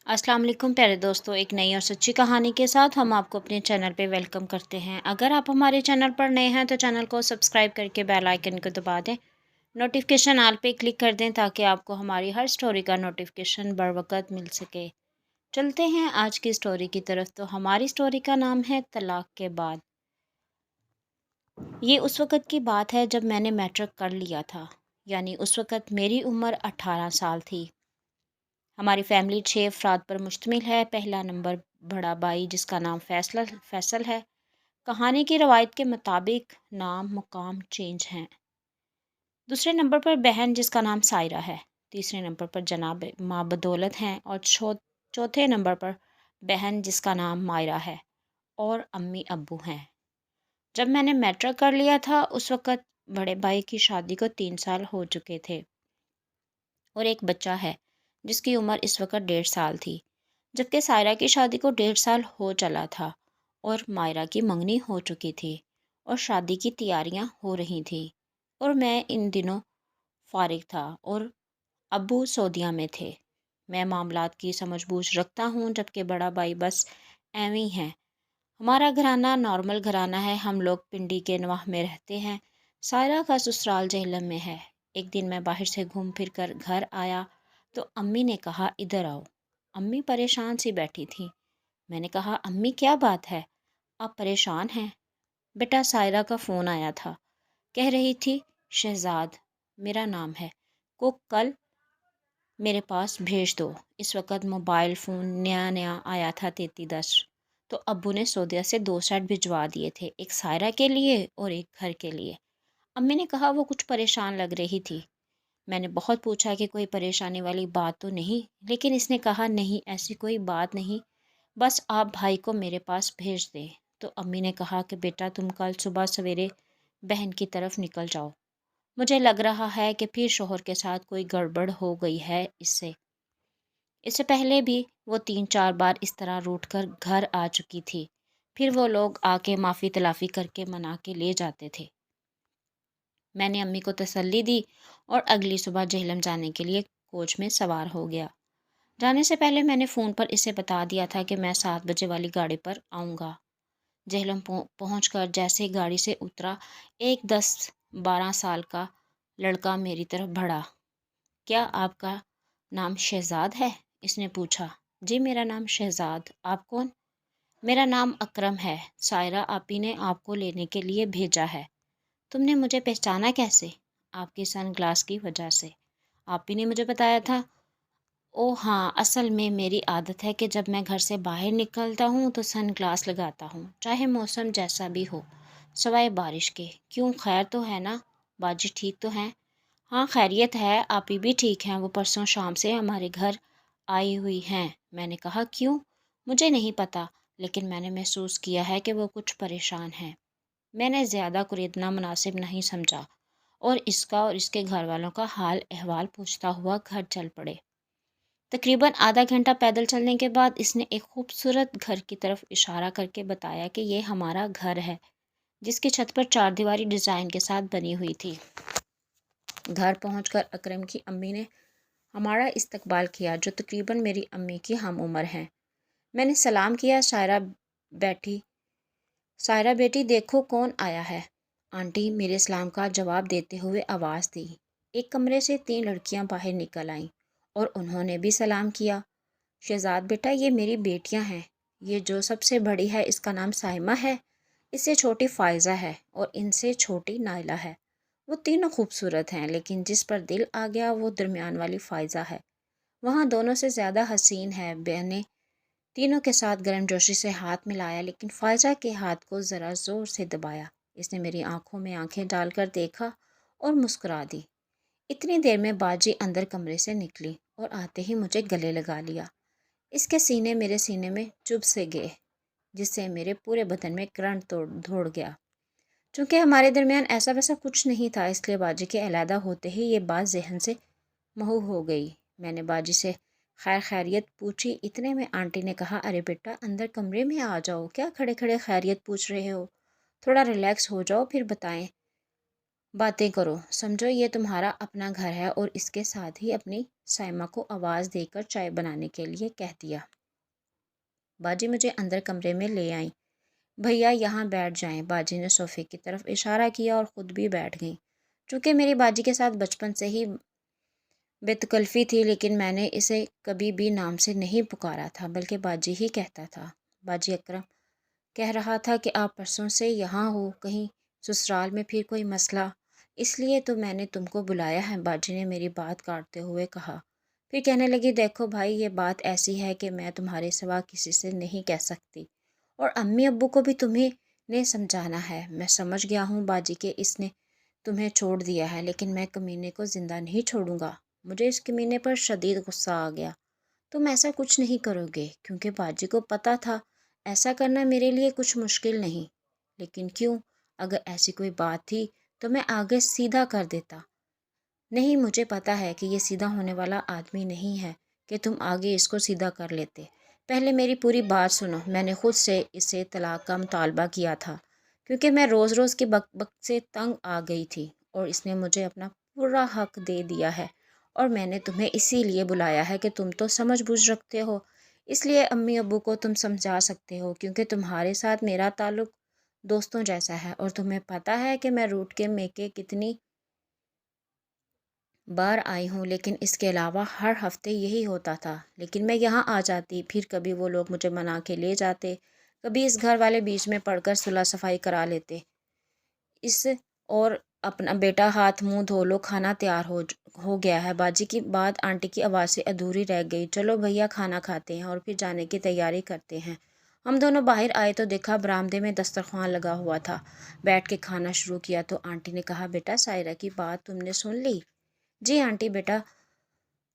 अस्सलाम वालेकुम प्यारे दोस्तों, एक नई और सच्ची कहानी के साथ हम आपको अपने चैनल पे वेलकम करते हैं। अगर आप हमारे चैनल पर नए हैं तो चैनल को सब्सक्राइब करके बेल आइकन को दबा दें, नोटिफिकेशन ऑल पे क्लिक कर दें ताकि आपको हमारी हर स्टोरी का नोटिफिकेशन बर वक़्त मिल सके। चलते हैं आज की स्टोरी की तरफ। तो हमारी स्टोरी का नाम है तलाक के बाद। ये उस वक़्त की बात है जब मैंने मैट्रिक कर लिया था, यानी उस वक़्त मेरी उम्र 18 साल थी। हमारी फैमिली 6 अफराद पर मुश्तमिल है। पहला नंबर बड़ा भाई जिसका नाम फैसल है। कहानी की रवायत के मुताबिक नाम मुकाम चेंज हैं। दूसरे नंबर पर बहन जिसका नाम सायरा है। तीसरे नंबर पर जनाब माँ बदौलत हैं और चौथे नंबर पर बहन जिसका नाम मायरा है और अम्मी अब्बू हैं। जब मैंने मैट्रिक कर लिया था उस वक़्त बड़े भाई की शादी को 3 साल हो चुके थे और एक बच्चा है जिसकी उम्र इस वक़्त 1.5 साल थी। जबकि सायरा की शादी को 1.5 साल हो चला था और मायरा की मंगनी हो चुकी थी और शादी की तैयारियां हो रही थी और मैं इन दिनों फारिग था और अब्बू सऊदीया में थे। मैं मामलात की समझबूझ रखता हूँ जबकि बड़ा भाई बस एवं ही है। हमारा घराना नॉर्मल घराना है। हम लोग पिंडी के नवाह में रहते हैं। सायरा का ससुराल जेहलम में है। एक दिन मैं बाहर से घूम फिर कर घर आया तो अम्मी ने कहा इधर आओ। अम्मी परेशान सी बैठी थी। मैंने कहा अम्मी क्या बात है, आप परेशान हैं? बेटा सायरा का फ़ोन आया था, कह रही थी शहजाद मेरा नाम है को कल मेरे पास भेज दो। इस वक्त मोबाइल फ़ोन नया नया आया था 3310। तो अब्बू ने सौदिया से 2 सेट भिजवा दिए थे, एक सायरा के लिए और एक घर के लिए। अम्मी ने कहा वो कुछ परेशान लग रही थी। मैंने बहुत पूछा कि कोई परेशानी वाली बात तो नहीं, लेकिन इसने कहा नहीं ऐसी कोई बात नहीं, बस आप भाई को मेरे पास भेज दें। तो अम्मी ने कहा कि बेटा तुम कल सुबह सवेरे बहन की तरफ निकल जाओ। मुझे लग रहा है कि फिर शोहर के साथ कोई गड़बड़ हो गई है। इससे इससे पहले भी वो 3-4 बार इस तरह रूठ कर घर आ चुकी थी। फिर वो लोग आके माफ़ी तलाफ़ी करके मना के ले जाते थे। मैंने अम्मी को तसल्ली दी और अगली सुबह जेहलम जाने के लिए कोच में सवार हो गया। जाने से पहले मैंने फ़ोन पर इसे बता दिया था कि मैं 7 बजे वाली गाड़ी पर आऊँगा। जेहलम पहुँच कर जैसे गाड़ी से उतरा, एक 10-12 साल का लड़का मेरी तरफ बढ़ा। क्या आपका नाम शहजाद है? इसने पूछा। जी मेरा नाम शहजाद। आप कौन? मेरा नाम अकरम है। सायरा आपी ने आपको लेने के लिए भेजा है। तुमने मुझे पहचाना कैसे? आपकी सन ग्लास की वजह से। आपी ने मुझे बताया था। ओ हाँ, असल में मेरी आदत है कि जब मैं घर से बाहर निकलता हूँ तो सन ग्लास लगाता हूँ, चाहे मौसम जैसा भी हो, सवाए बारिश के। क्यों खैर तो है ना? बाजी ठीक तो हैं? हाँ खैरियत है, आप ही भी ठीक हैं। वो परसों शाम से हमारे घर आई हुई हैं। मैंने कहा क्यों? मुझे नहीं पता, लेकिन मैंने महसूस किया है कि वो कुछ परेशान हैं। मैंने ज़्यादा कुरेदना मुनासिब नहीं समझा और इसका और इसके घर वालों का हाल अहवाल पूछता हुआ घर चल पड़े। तकरीबन आधा घंटा पैदल चलने के बाद इसने एक खूबसूरत घर की तरफ इशारा करके बताया कि ये हमारा घर है, जिसकी छत पर 4 दीवारी डिज़ाइन के साथ बनी हुई थी। घर पहुंचकर अकरम की अम्मी ने हमारा इस्तकबाल किया, जो तकरीबन मेरी अम्मी की हम उम्र हैं। मैंने सलाम किया। बैठी सायरा बेटी देखो कौन आया है। आंटी मेरे सलाम का जवाब देते हुए आवाज़ दी। एक कमरे से 3 लड़कियां बाहर निकल आईं और उन्होंने भी सलाम किया। शहजाद बेटा ये मेरी बेटियां हैं। ये जो सबसे बड़ी है इसका नाम साइमा है, इससे छोटी फ़ायज़ा है और इनसे छोटी नायला है। वो तीनों खूबसूरत हैं, लेकिन जिस पर दिल आ गया वो दरमियान वाली फ़ायज़ा है। वहाँ दोनों से ज़्यादा हसीन है। बहनें तीनों के साथ गर्मजोशी से हाथ मिलाया, लेकिन फ़ायज़ा के हाथ को ज़रा ज़ोर से दबाया। इसने मेरी आंखों में आंखें डालकर देखा और मुस्कुरा दी। इतनी देर में बाजी अंदर कमरे से निकली और आते ही मुझे गले लगा लिया। इसके सीने मेरे सीने में चुभ से गए, जिससे मेरे पूरे बदन में करंट दौड़ गया। चूँकि हमारे दरमियान ऐसा वैसा कुछ नहीं था, इसलिए बाजी के अलहदा होते ही ये बात जहन से महू हो गई। मैंने बाजी से खैर खैरियत पूछी। इतने में आंटी ने कहा अरे बेटा अंदर कमरे में आ जाओ, क्या खड़े खड़े खैरियत पूछ रहे हो? थोड़ा रिलैक्स हो जाओ फिर बताएं। बातें करो, समझो ये तुम्हारा अपना घर है। और इसके साथ ही अपनी साइमा को आवाज़ देकर चाय बनाने के लिए कह दिया। बाजी मुझे अंदर कमरे में ले आई। भैया यहाँ बैठ जाएं। बाजी ने सोफ़े की तरफ इशारा किया और ख़ुद भी बैठ गई। चूँकि मेरी बाजी के साथ बचपन से ही बेतकल्फ़ी थी, लेकिन मैंने इसे कभी भी नाम से नहीं पुकारा था, बल्कि बाजी ही कहता था। बाजी, अकरम कह रहा था कि आप परसों से यहाँ हो, कहीं ससुराल में फिर कोई मसला? इसलिए तो मैंने तुमको बुलाया है, बाजी ने मेरी बात काटते हुए कहा। फिर कहने लगी, देखो भाई, ये बात ऐसी है कि मैं तुम्हारे सिवा किसी से नहीं कह सकती, और अम्मी अब्बू को भी तुम्हें ने समझाना है। मैं समझ गया हूँ बाजी के इसने तुम्हें छोड़ दिया है, लेकिन मैं कमीने को ज़िंदा नहीं छोड़ूंगा। मुझे इस कमीने पर शदीद गुस्सा आ गया। तुम ऐसा कुछ नहीं करोगे, क्योंकि बाजी को पता था ऐसा करना मेरे लिए कुछ मुश्किल नहीं। लेकिन क्यों? अगर ऐसी कोई बात थी तो मैं आगे सीधा कर देता। नहीं, मुझे पता है कि ये सीधा होने वाला आदमी नहीं है कि तुम आगे इसको सीधा कर लेते। पहले मेरी पूरी बात सुनो। मैंने खुद से इसे तलाक का मुतालबा किया था, क्योंकि मैं रोज़ रोज़ की बक बक से तंग आ गई थी, और इसने मुझे अपना पूरा हक दे दिया है। और मैंने तुम्हें इसीलिए बुलाया है कि तुम तो समझ बूझ रखते हो, इसलिए अम्मी अब्बू को तुम समझा सकते हो, क्योंकि तुम्हारे साथ मेरा ताल्लुक दोस्तों जैसा है। और तुम्हें पता है कि मैं रूठ के मेके कितनी बार आई हूँ, लेकिन इसके अलावा हर हफ्ते यही होता था। लेकिन मैं यहाँ आ जाती, फिर कभी वो लोग मुझे मना के ले जाते, कभी इस घर वाले बीच में पड़कर सुलह सफाई करा लेते। इस और अपना बेटा हाथ मुंह धो लो, खाना तैयार हो गया है। बाजी की बात आंटी की आवाज़ से अधूरी रह गई। चलो भैया, खाना खाते हैं और फिर जाने की तैयारी करते हैं। हम दोनों बाहर आए तो देखा बरामदे में दस्तरखान लगा हुआ था। बैठ के खाना शुरू किया तो आंटी ने कहा, बेटा सायरा की बात तुमने सुन ली? जी आंटी, बेटा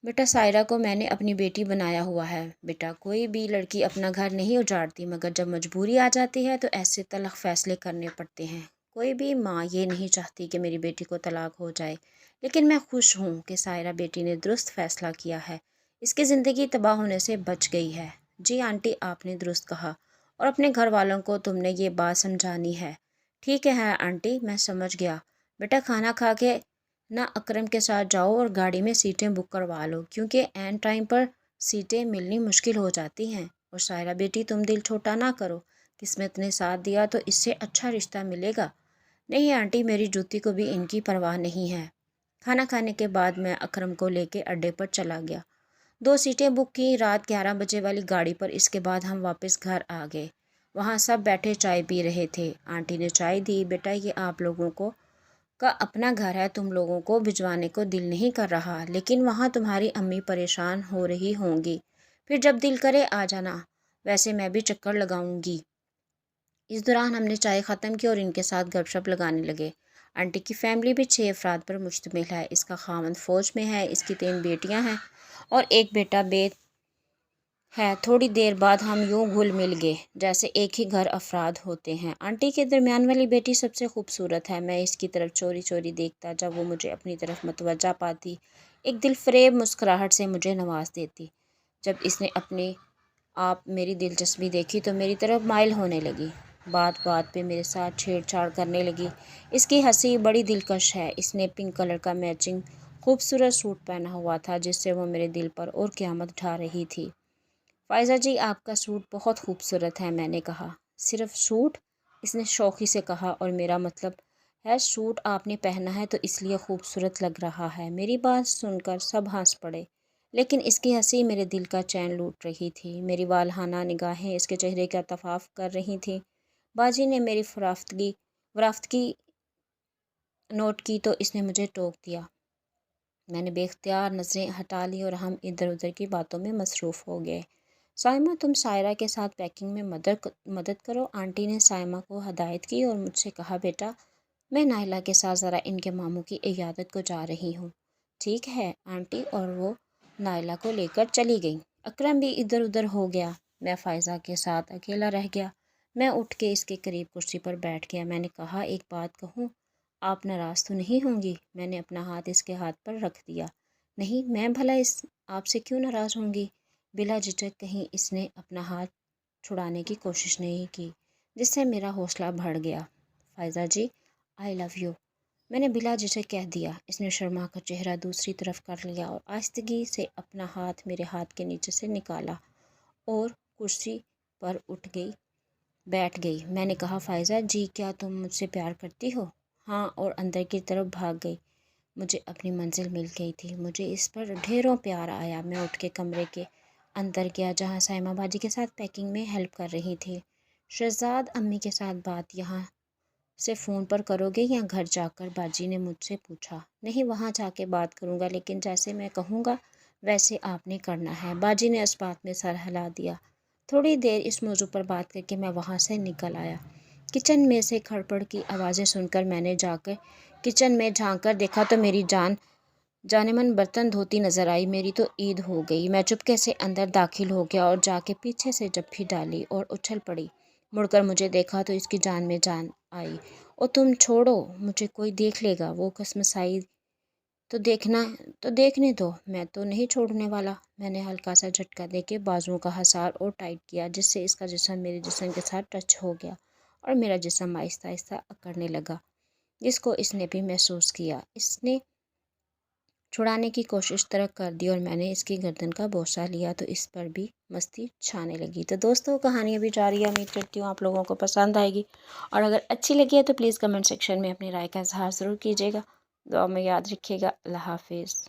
बेटा सायरा को मैंने अपनी बेटी बनाया हुआ है। बेटा, कोई भी लड़की अपना घर नहीं उजाड़ती, मगर जब मजबूरी आ जाती है तो ऐसे तलख फैसले करने पड़ते हैं। कोई भी माँ ये नहीं चाहती कि मेरी बेटी को तलाक हो जाए, लेकिन मैं खुश हूँ कि सायरा बेटी ने दुरुस्त फैसला किया है। इसकी ज़िंदगी तबाह होने से बच गई है। जी आंटी, आपने दुरुस्त कहा, और अपने घर वालों को तुमने ये बात समझानी है। ठीक है आंटी, मैं समझ गया। बेटा, खाना खा के ना अकरम के साथ जाओ और गाड़ी में सीटें बुक करवा लो, क्योंकि एन टाइम पर सीटें मिलनी मुश्किल हो जाती हैं। और सायरा बेटी, तुम दिल छोटा ना करो, किस्मत ने साथ दिया तो इससे अच्छा रिश्ता मिलेगा। नहीं आंटी, मेरी जूती को भी इनकी परवाह नहीं है। खाना खाने के बाद मैं अकरम को लेके अड्डे पर चला गया। 2 सीटें बुक की रात 11 बजे वाली गाड़ी पर। इसके बाद हम वापस घर आ गए। वहाँ सब बैठे चाय पी रहे थे। आंटी ने चाय दी। बेटा, ये आप लोगों को का अपना घर है, तुम लोगों को भिजवाने को दिल नहीं कर रहा, लेकिन वहाँ तुम्हारी अम्मी परेशान हो रही होंगी। फिर जब दिल करे आ जाना, वैसे मैं भी चक्कर लगाऊंगी। इस दौरान हमने चाय ख़त्म की और इनके साथ गपशप लगाने लगे। आंटी की फैमिली भी 6 अफराद पर मुश्तमिल है। इसका खामन फ़ौज में है, इसकी 3 बेटियां हैं और एक बेटा है। थोड़ी देर बाद हम यूं घुल मिल गए जैसे एक ही घर अफराद होते हैं। आंटी के दरमियान वाली बेटी सबसे खूबसूरत है। मैं इसकी तरफ चोरी चोरी देखता, जब वो मुझे अपनी तरफ मतवज्जा पाती, एक दिल फरेब मुस्कुराहट से मुझे नवाज देती। जब इसने अपने आप मेरी दिलचस्पी देखी तो मेरी तरफ माइल होने लगी। बात बात पे मेरे साथ छेड़छाड़ करने लगी। इसकी हंसी बड़ी दिलकश है। इसने पिंक कलर का मैचिंग खूबसूरत सूट पहना हुआ था, जिससे वो मेरे दिल पर और क़यामत ढा रही थी। फ़ायज़ा जी, आपका सूट बहुत खूबसूरत है, मैंने कहा। सिर्फ सूट? इसने शौक़ी से कहा, और मेरा मतलब है सूट आपने पहना है तो इसलिए खूबसूरत लग रहा है। मेरी बात सुनकर सब हंस पड़े, लेकिन इसकी हंसी मेरे दिल का चैन लूट रही थी। मेरी वालहाना निगाहें इसके चेहरे का तफाफ कर रही थीं। बाजी ने मेरी वराफ़तगी नोट की तो इसने मुझे टोक दिया। मैंने बेख्तियार नज़रें हटा ली और हम इधर उधर की बातों में मसरूफ़ हो गए। साइमा, तुम सायरा के साथ पैकिंग में मदद करो, आंटी ने साइमा को हदायत की और मुझसे कहा, बेटा मैं नाइला के साथ ज़रा इनके मामू की इयादत को जा रही हूँ। ठीक है आंटी, और वो नाइला को लेकर चली गई। अकरम भी इधर उधर हो गया। मैं फ़ायज़ा के साथ अकेला रह गया। मैं उठ के इसके करीब कुर्सी पर बैठ गया। मैंने कहा, एक बात कहूँ, आप नाराज़ तो नहीं होंगी? मैंने अपना हाथ इसके हाथ पर रख दिया। नहीं, मैं भला इस आपसे क्यों नाराज़ होंगी? बिला झिझक कहीं इसने अपना हाथ छुड़ाने की कोशिश नहीं की, जिससे मेरा हौसला बढ़ गया। फ़ायज़ा जी, आई लव यू। میں نے بلا جھجک کہہ دیا۔ اس نے شرما کر چہرہ دوسری طرف کر لیا اور آہستگی سے اپنا ہاتھ میرے ہاتھ کے نیچے سے نکالا اور کرسی پر اٹھ گئی بیٹھ گئی۔ میں نے کہا، فائزہ جی، کیا تم مجھ سے پیار کرتی ہو؟ ہاں، اور اندر کی طرف بھاگ گئی۔ مجھے اپنی منزل مل گئی تھی۔ مجھے اس پر ڈھیروں پیار آیا۔ میں اٹھ کے کمرے کے اندر گیا جہاں سائمہ باجی کے ساتھ پیکنگ میں ہیلپ کر رہی تھی۔ شہزاد امی کے ساتھ بات یہاں سے فون پر کرو گے یا گھر جا کر؟ باجی نے مجھ سے پوچھا۔ نہیں، وہاں جا کے بات کروں گا، لیکن جیسے میں کہوں گا ویسے آپ نے کرنا ہے۔ باجی نے اس بات میں سر ہلا دیا۔ تھوڑی دیر اس موضوع پر بات کر کے میں وہاں سے نکل آیا۔ کچن میں سے کھڑپڑ کی آوازیں سن کر میں نے جا کر کچن میں جھانک کر دیکھا تو میری جان من برتن دھوتی نظر آئی۔ میری تو عید ہو گئی۔ میں چپکے سے اندر داخل ہو گیا اور جا کے پیچھے سے جپھی ڈالی اور اچھل پڑی۔ مڑ کر مجھے دیکھا تو اس کی جان میں جان آئی۔ او تم چھوڑو، مجھے کوئی دیکھ لے گا، وہ کسمسائی تو دیکھنے دو، میں تو نہیں چھوڑنے والا۔ میں نے ہلکا سا جھٹکا دے کے بازوؤں کا حصار اور ٹائٹ کیا، جس سے اس کا جسم میرے جسم کے ساتھ ٹچ ہو گیا اور میرا جسم آہستہ آہستہ اکڑنے لگا، جس کو اس نے بھی محسوس کیا۔ اس نے چھڑانے کی کوشش ترک کر دی اور میں نے اس کی گردن کا بوسہ لیا تو اس پر بھی مستی چھانے لگی۔ تو دوستوں، کہانی ابھی جاری ہے۔ امید کرتی ہوں آپ لوگوں کو پسند آئے گی، اور اگر اچھی لگی ہے تو پلیز کمنٹ سیکشن میں اپنی رائے کا اظہار ضرور کیجیے گا۔ دعا میں یاد رکھیے گا۔ اللہ حافظ۔